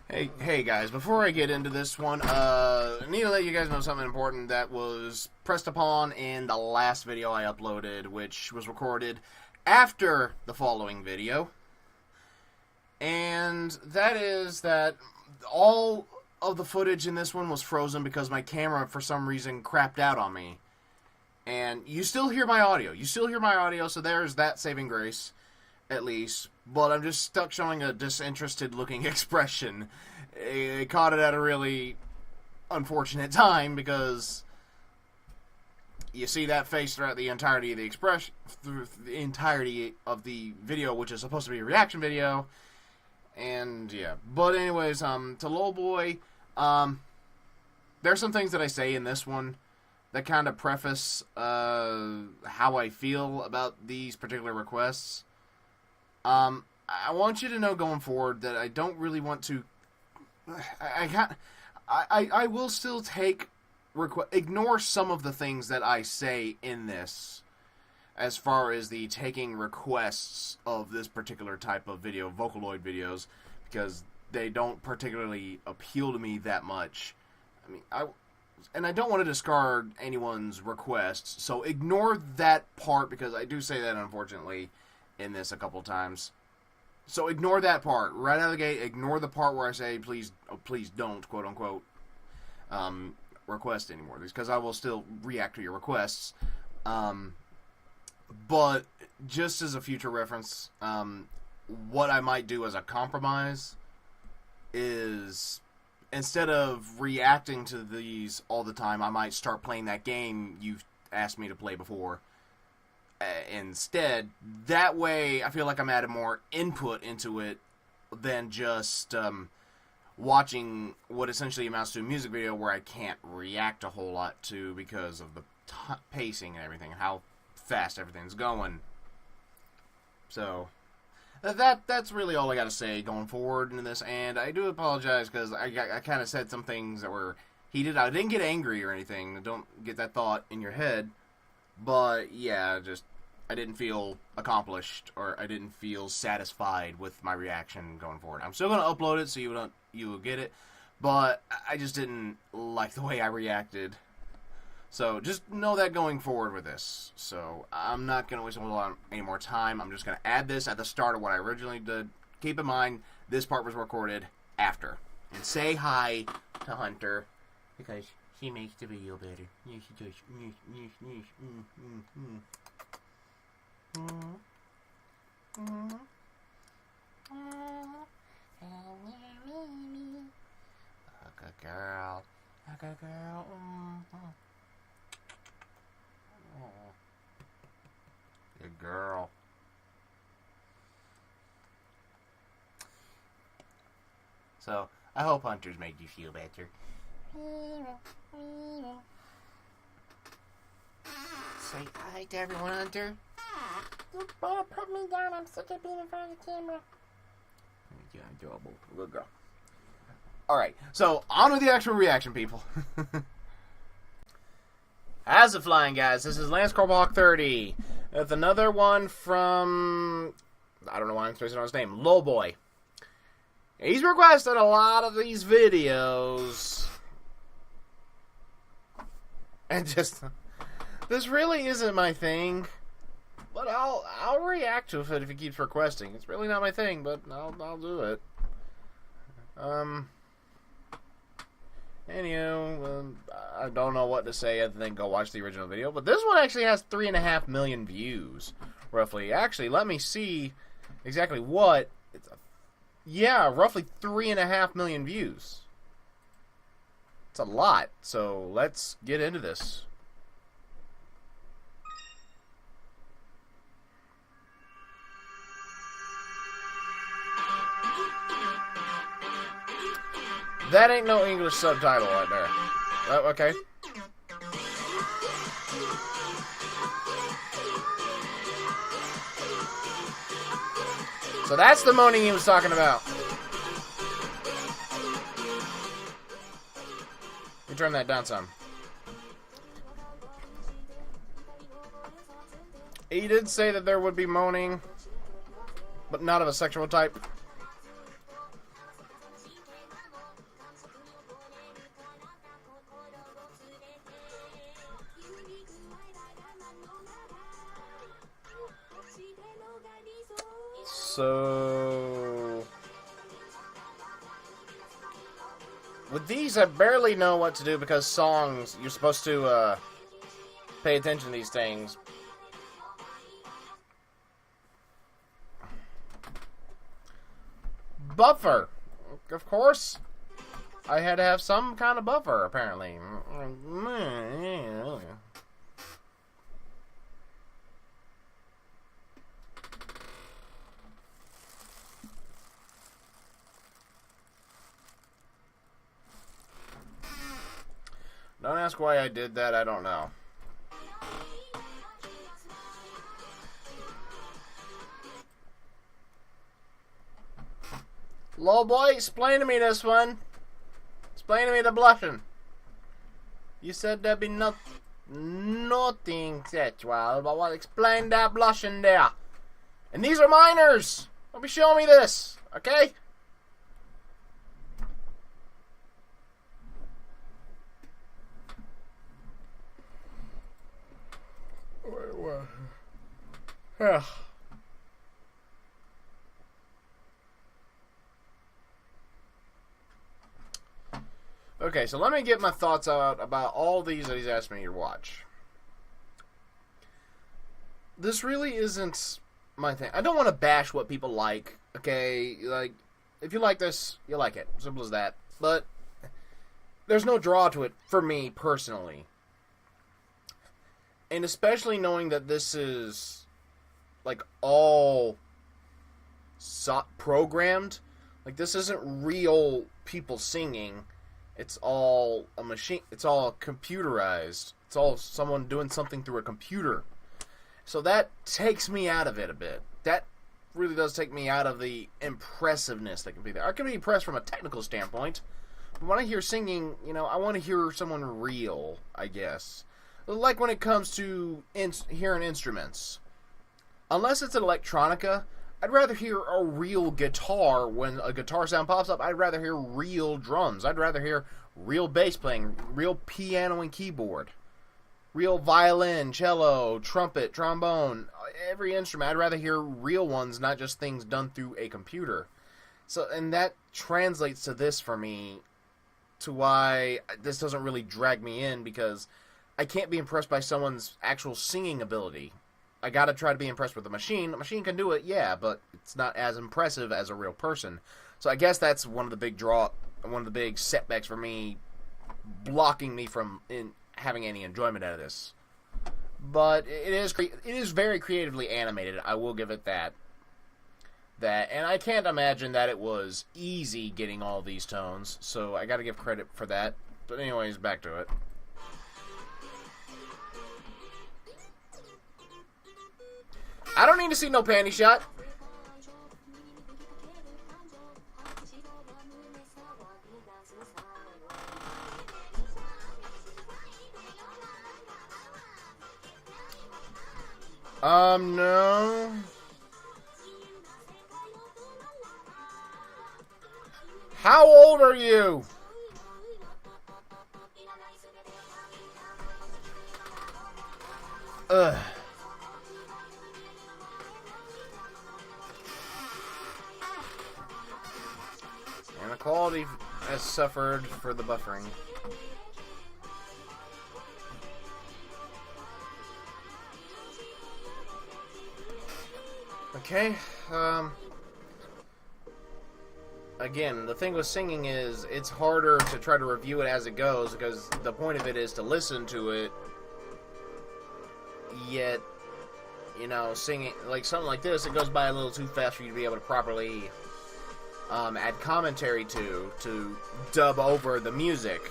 Hey guys, before I get into this one, I need to let you guys know something important that was pressed upon in the last video I uploaded, which was recorded after the following video. And that is that all of the footage in this one was frozen because my camera, for some reason, crapped out on me. And you still hear my audio. So there's that saving grace, at least. But I'm just stuck showing a disinterested-looking expression. I caught it at a really unfortunate time because you see that face throughout the entirety of the expression, through the entirety of the video, which is supposed to be a reaction video. And yeah, but anyways, to Lil Boy, there's some things that I say in this one that kind of preface how I feel about these particular requests. I want you to know going forward that I don't really want to. I will still take ignore some of the things that I say in this, as far as the taking requests of this particular type of video, Vocaloid videos, because they don't particularly appeal to me that much. I mean, I don't want to discard anyone's requests, so ignore that part, because I do say that, unfortunately, in this a couple times. So ignore that part. Right out of the gate, ignore the part where I say, please don't, quote-unquote, request anymore. Because I will still react to your requests. But just as a future reference, what I might do as a compromise is, instead of reacting to these all the time, I might start playing that game you've asked me to play before. Instead, that way I feel like I'm adding more input into it than just watching what essentially amounts to a music video where I can't react a whole lot to because of the pacing and everything, and how fast everything's going. So that's really all I got to say going forward into this, and I do apologize because I kind of said some things that were heated. I didn't get angry or anything. Don't get that thought in your head. But, yeah, just, I didn't feel accomplished, or I didn't feel satisfied with my reaction going forward. I'm still going to upload it so you will get it, but I just didn't like the way I reacted. So, just know that going forward with this. So, I'm not going to waste a whole lot any more time. I'm just going to add this at the start of what I originally did. Keep in mind, this part was recorded after. And say hi to Hunter, because she makes the video better. Yes, she does. Yes. Good girl. Good girl. Good girl. So, I hope Hunter's made you feel better. Say hi to everyone, Hunter. You better put me down. I'm sick of being in front of the camera. You're adorable. Good girl. Alright, so on with the actual reaction, people. How's it flying, guys? This is LanceCarbach 30 with another one from, I don't know why I'm spacing on his name, Lil Boy. He's requested a lot of these videos. And just, this really isn't my thing, but I'll react to it if he keeps requesting. It's really not my thing, but I'll do it. Anywho, I don't know what to say other than go watch the original video, but this one actually has 3.5 million views, roughly. Actually, let me see exactly what. Yeah, roughly 3.5 million views. It's a lot, so let's get into this. That ain't no English subtitle right there. Oh, okay. So that's the moaning he was talking about. Let me turn that down some. He did say that there would be moaning, but not of a sexual type. So with these, I barely know what to do because songs, you're supposed to pay attention to these things. Buffer. Of course. I had to have some kind of buffer, apparently. Don't ask why I did that, I don't know. Lol boy, explain to me this one. Explain to me the blushing. You said there'd be nothing sexual, but what explain that blushing there? And these are minors! Don't be showing me this, okay? Wait, Okay, so let me get my thoughts out about all these that he's asked me to watch. This really isn't my thing. I don't want to bash what people like, okay? Like, if you like this, you like it. Simple as that. But there's no draw to it for me, personally. And especially knowing that this is, like, all programmed. Like, this isn't real people singing. It's all a machine. It's all computerized. It's all someone doing something through a computer. So that takes me out of it a bit. That really does take me out of the impressiveness that can be there. I can be impressed from a technical standpoint. But when I hear singing, you know, I want to hear someone real, I guess. Like when it comes to hearing instruments. Unless it's an electronica, I'd rather hear a real guitar. When a guitar sound pops up, I'd rather hear real drums. I'd rather hear real bass playing, real piano and keyboard, real violin, cello, trumpet, trombone, every instrument. I'd rather hear real ones, not just things done through a computer. So, and that translates to this for me, to why this doesn't really drag me in, because I can't be impressed by someone's actual singing ability. I gotta try to be impressed with the machine. The machine can do it, yeah, but it's not as impressive as a real person. So I guess that's one of the big setbacks for me, blocking me from having any enjoyment out of this. But it is very creatively animated. I will give it that. And I can't imagine that it was easy getting all these tones. So I gotta give credit for that. But anyways, back to it. I don't need to see no panty shot. No. How old are you? Ugh. And the quality has suffered for the buffering. Okay, again, the thing with singing is it's harder to try to review it as it goes, because the point of it is to listen to it, yet, you know, singing, like something like this, it goes by a little too fast for you to be able to properly add commentary to dub over the music,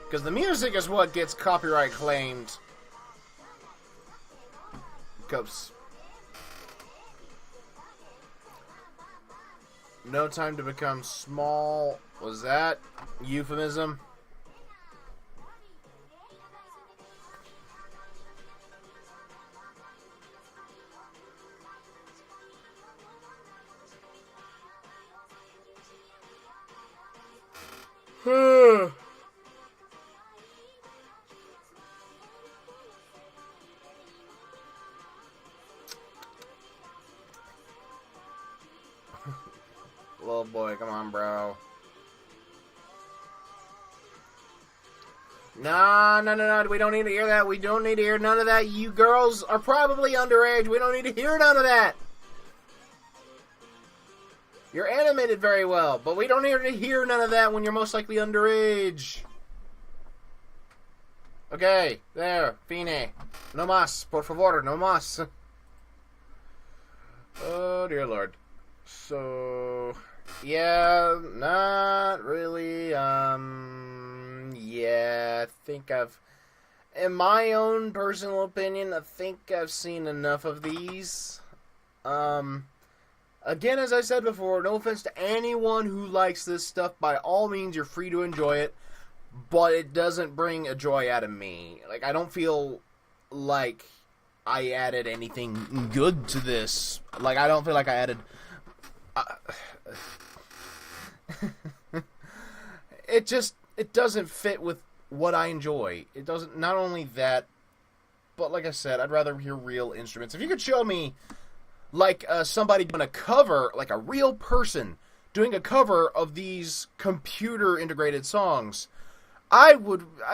because the music is what gets copyright claimed. Because no time to become small. Was that euphemism? Little boy, come on, bro. No. We don't need to hear that. We don't need to hear none of that. You girls are probably underage. We don't need to hear none of that. You're animated very well, but we don't need to hear none of that when you're most likely underage. Okay, there. Fine. No más. Por favor, no más. Oh, dear Lord. So, yeah, not really, yeah, I think in my own personal opinion, I think I've seen enough of these. Again, as I said before, no offense to anyone who likes this stuff, by all means, you're free to enjoy it, but it doesn't bring a joy out of me. Like, I don't feel like I added anything good to this. Like, I don't feel like I added... it doesn't fit with what I enjoy. It doesn't, not only that, but like I said, I'd rather hear real instruments. If you could show me, like, somebody doing a cover, like a real person doing a cover of these computer-integrated songs, I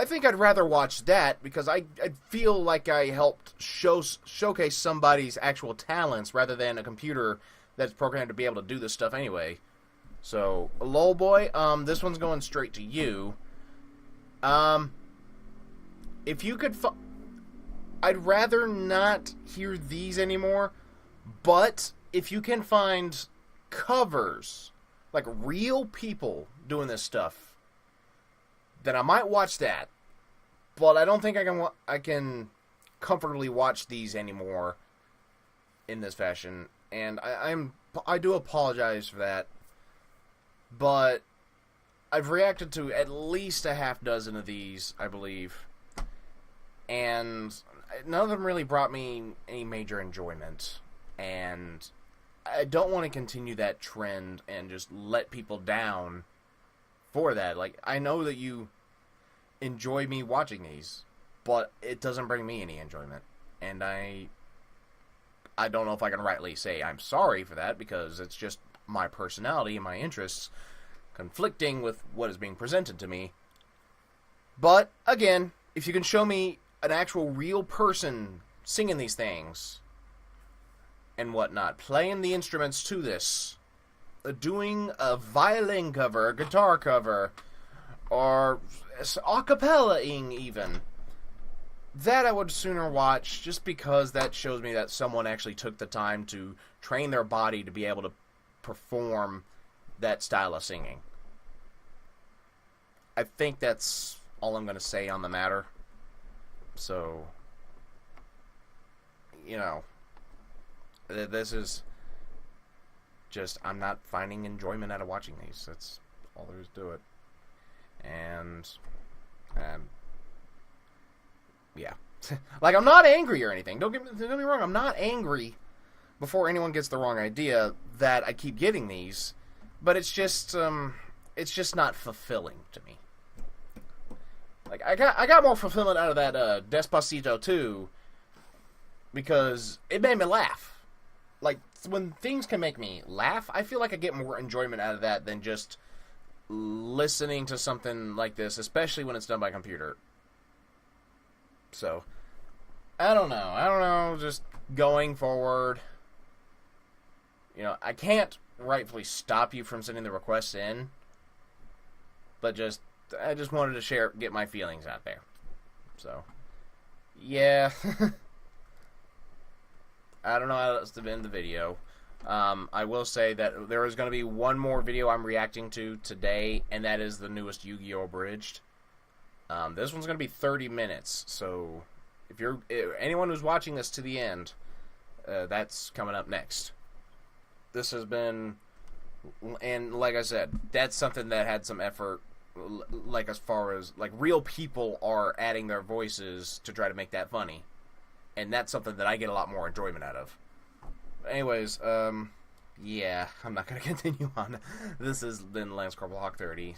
think I'd rather watch that, because I feel like I helped showcase somebody's actual talents, rather than a computer that's programmed to be able to do this stuff anyway. So, lol boy, this one's going straight to you. If you could I'd rather not hear these anymore, but if you can find covers, like real people doing this stuff, then I might watch that. But I don't think I can comfortably watch these anymore in this fashion, and I do apologize for that. But I've reacted to at least a half dozen of these, I believe, and none of them really brought me any major enjoyment. And I don't want to continue that trend and just let people down for that. Like, I know that you enjoy me watching these, but it doesn't bring me any enjoyment. And I don't know if I can rightly say I'm sorry for that, because it's just my personality and my interests conflicting with what is being presented to me. But, again, if you can show me an actual real person singing these things and whatnot, playing the instruments to this, doing a violin cover, a guitar cover, or a cappella-ing even, that I would sooner watch, just because that shows me that someone actually took the time to train their body to be able to perform that style of singing. I think that's all I'm going to say on the matter. So, you know, this is just, I'm not finding enjoyment out of watching these. That's all there is to it. And yeah. Like, I'm not angry or anything. Don't get me wrong, I'm not angry, before anyone gets the wrong idea, that I keep getting these. But it's just not fulfilling to me. Like, I got more fulfillment out of that Despacito 2, because it made me laugh. Like, when things can make me laugh, I feel like I get more enjoyment out of that than just listening to something like this, especially when it's done by computer. So, I don't know, just going forward, you know, I can't rightfully stop you from sending the requests in, but I just wanted to get my feelings out there. So, yeah. I don't know how else to end the video. I will say that there is going to be one more video I'm reacting to today, and that is the newest Yu-Gi-Oh! Abridged. This one's going to be 30 minutes, so if anyone who's watching this to the end, that's coming up next. This has been, and like I said, that's something that had some effort, like as far as, like, real people are adding their voices to try to make that funny. And that's something that I get a lot more enjoyment out of. Anyways, yeah, I'm not going to continue on. This has been Lance Corporal Hawk 30.